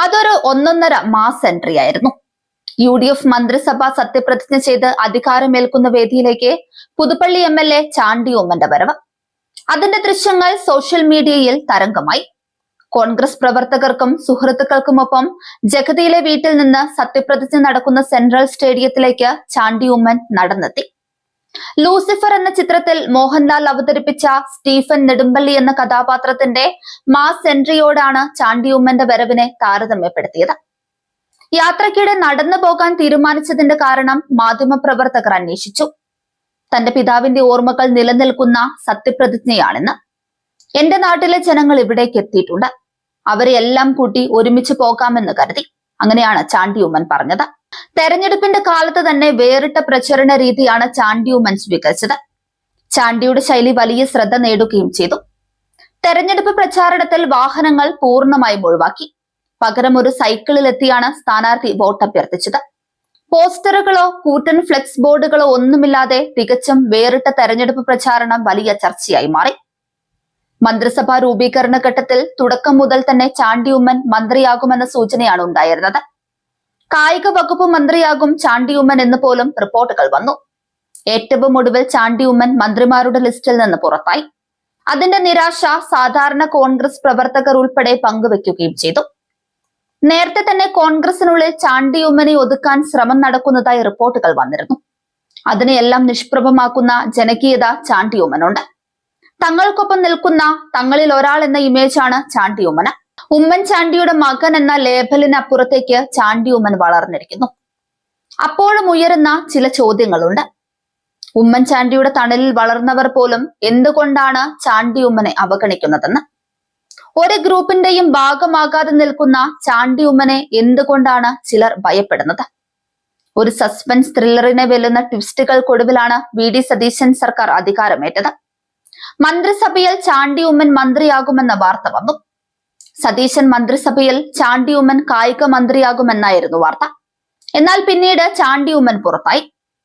അതൊരു ഒന്നൊന്നര mass entry ആയിരുന്നു. UDF മന്ത്രിസഭ സത്യപ്രതിജ്ഞ ചെയ്ത് അധികാരമേൽക്കുന്ന വേദിയിലേക്ക് പുതുപ്പള്ളി MLA ചാണ്ടി ഉമ്മന്റെ വരവ്. അതിന്റെ ദൃശ്യങ്ങൾ സോഷ്യൽ മീഡിയയിൽ തരംഗമായി. കോൺഗ്രസ് പ്രവർത്തകർക്കും സുഹൃത്തുക്കൾക്കുമൊപ്പം ജഗതിയിലെ വീട്ടിൽ നിന്ന് സത്യപ്രതിജ്ഞ നടക്കുന്ന സെൻട്രൽ സ്റ്റേഡിയത്തിലേക്ക് ചാണ്ടി ഉമ്മൻ നടന്നെത്തി. ലൂസിഫർ എന്ന ചിത്രത്തിൽ മോഹൻലാൽ അവതരിപ്പിച്ച സ്റ്റീഫൻ നെടുമ്പള്ളി എന്ന കഥാപാത്രത്തിന്റെ മാസ് എൻട്രിയോടാണ് ചാണ്ടി ഉമ്മന്റെ വരവിനെ താരതമ്യപ്പെടുത്തിയത്. യാത്രയ്ക്കിടെ നടന്നു പോകാൻ തീരുമാനിച്ചതിന്റെ കാരണം മാധ്യമപ്രവർത്തകർ അന്വേഷിച്ചു. തന്റെ പിതാവിന്റെ ഓർമ്മകൾ നിലനിൽക്കുന്ന സത്യപ്രതിജ്ഞയാണെന്ന്. എന്റെ നാട്ടിലെ ജനങ്ങൾ ഇവിടേക്ക് എത്തിയിട്ടുണ്ട്, അവരെ എല്ലാം കൂട്ടി ഒരുമിച്ച് പോകാമെന്ന് കരുതി. അങ്ങനെയാണ് ചാണ്ടി ഉമ്മൻ പറഞ്ഞത്. തെരഞ്ഞെടുപ്പിന്റെ കാലത്ത് തന്നെ വേറിട്ട പ്രചരണ രീതിയാണ് ചാണ്ടി ഉമ്മൻ സ്വീകരിച്ചത്. ചാണ്ടിയുടെ ശൈലി വലിയ ശ്രദ്ധ നേടുകയും ചെയ്തു. തെരഞ്ഞെടുപ്പ് പ്രചാരണത്തിൽ വാഹനങ്ങൾ പൂർണ്ണമായും ഒഴിവാക്കി. പകരം ഒരു സൈക്കിളിലെത്തിയാണ് സ്ഥാനാർത്ഥി വോട്ട് അഭ്യർത്ഥിച്ചത്. പോസ്റ്ററുകളോ കൂറ്റൻ ഫ്ലെക്സ് ബോർഡുകളോ ഒന്നുമില്ലാതെ തികച്ചും വേറിട്ട തെരഞ്ഞെടുപ്പ് പ്രചാരണം വലിയ ചർച്ചയായി മാറി. മന്ത്രിസഭാ രൂപീകരണ ഘട്ടത്തിൽ തുടക്കം മുതൽ തന്നെ ചാണ്ടി ഉമ്മൻ മന്ത്രിയാകുമെന്ന സൂചനയാണ് ഉണ്ടായിരുന്നത്. കായിക വകുപ്പ് മന്ത്രിയാകും ചാണ്ടി ഉമ്മൻ എന്ന് പോലും റിപ്പോർട്ടുകൾ വന്നു. ഏറ്റവും ഒടുവിൽ ചാണ്ടി ഉമ്മൻ മന്ത്രിമാരുടെ ലിസ്റ്റിൽ നിന്ന് പുറത്തായി. അതിന്റെ നിരാശ സാധാരണ കോൺഗ്രസ് പ്രവർത്തകർ ഉൾപ്പെടെ പങ്കുവെക്കുകയും ചെയ്തു. നേരത്തെ തന്നെ കോൺഗ്രസിനുള്ളിൽ ചാണ്ടി ഉമ്മനെ ഒതുക്കാൻ ശ്രമം നടക്കുന്നതായി റിപ്പോർട്ടുകൾ വന്നിരുന്നു. അതിനെയെല്ലാം നിഷ്പ്രഭമാക്കുന്ന ജനകീയത ചാണ്ടി ഉമ്മനുണ്ട്. തങ്ങൾക്കൊപ്പം നിൽക്കുന്ന തങ്ങളിൽ ഒരാൾ എന്ന ഇമേജാണ് ചാണ്ടി ഉമ്മന്. ഉമ്മൻചാണ്ടിയുടെ മകൻ എന്ന ലേബലിനപ്പുറത്തേക്ക് ചാണ്ടി ഉമ്മൻ വളർന്നിരിക്കുന്നു. അപ്പോഴും ഉയരുന്ന ചില ചോദ്യങ്ങളുണ്ട്. ഉമ്മൻചാണ്ടിയുടെ തണലിൽ വളർന്നവർ പോലും എന്തുകൊണ്ടാണ് ചാണ്ടി ഉമ്മനെ അവഗണിക്കുന്നതെന്ന്. ഒരു ഗ്രൂപ്പിന്റെയും ഭാഗമാകാതെ നിൽക്കുന്ന ചാണ്ടി ഉമ്മനെ എന്തുകൊണ്ടാണ് ചിലർ ഭയപ്പെടുന്നത്? ഒരു സസ്പെൻസ് ത്രില്ലറിനെ വെല്ലുന്ന ട്വിസ്റ്റുകൾക്കൊടുവിലാണ് VD സതീശൻ സർക്കാർ അധികാരമേറ്റത്. മന്ത്രിസഭയിൽ ചാണ്ടി ഉമ്മൻ മന്ത്രിയാകുമെന്ന വാർത്ത വന്നു. സതീശൻ മന്ത്രിസഭയിൽ ചാണ്ടി ഉമ്മൻ കായിക മന്ത്രിയാകുമെന്നായിരുന്നു വാർത്ത. എന്നാൽ പിന്നീട് ചാണ്ടി ഉമ്മൻ പുറത്തായി.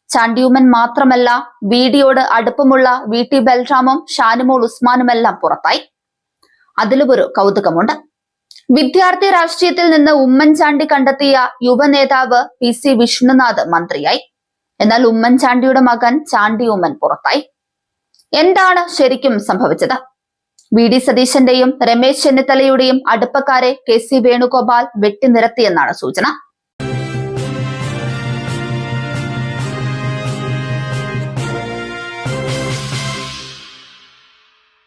ചാണ്ടി ഉമ്മൻ മാത്രമല്ല, VDയോട് അടുപ്പമുള്ള VT ബൽറാമും ഷാനിമോൾ ഉസ്മാനുമെല്ലാം പുറത്തായി. അതിലും ഒരു കൗതുകമുണ്ട്. വിദ്യാർത്ഥി രാഷ്ട്രീയത്തിൽ നിന്ന് ഉമ്മൻചാണ്ടി കണ്ടെത്തിയ യുവനേതാവ് PC വിഷ്ണുനാഥ് മന്ത്രിയായി. എന്നാൽ ഉമ്മൻചാണ്ടിയുടെ മകൻ ചാണ്ടി ഉമ്മൻ പുറത്തായി. എന്താണ് ശരിക്കും സംഭവിച്ചത്? VD സതീശന്റെയും രമേശ് ചെന്നിത്തലയുടെയും അടുപ്പക്കാരെ KC വേണുഗോപാൽ വെട്ടിനിരത്തിയെന്നാണ് സൂചന.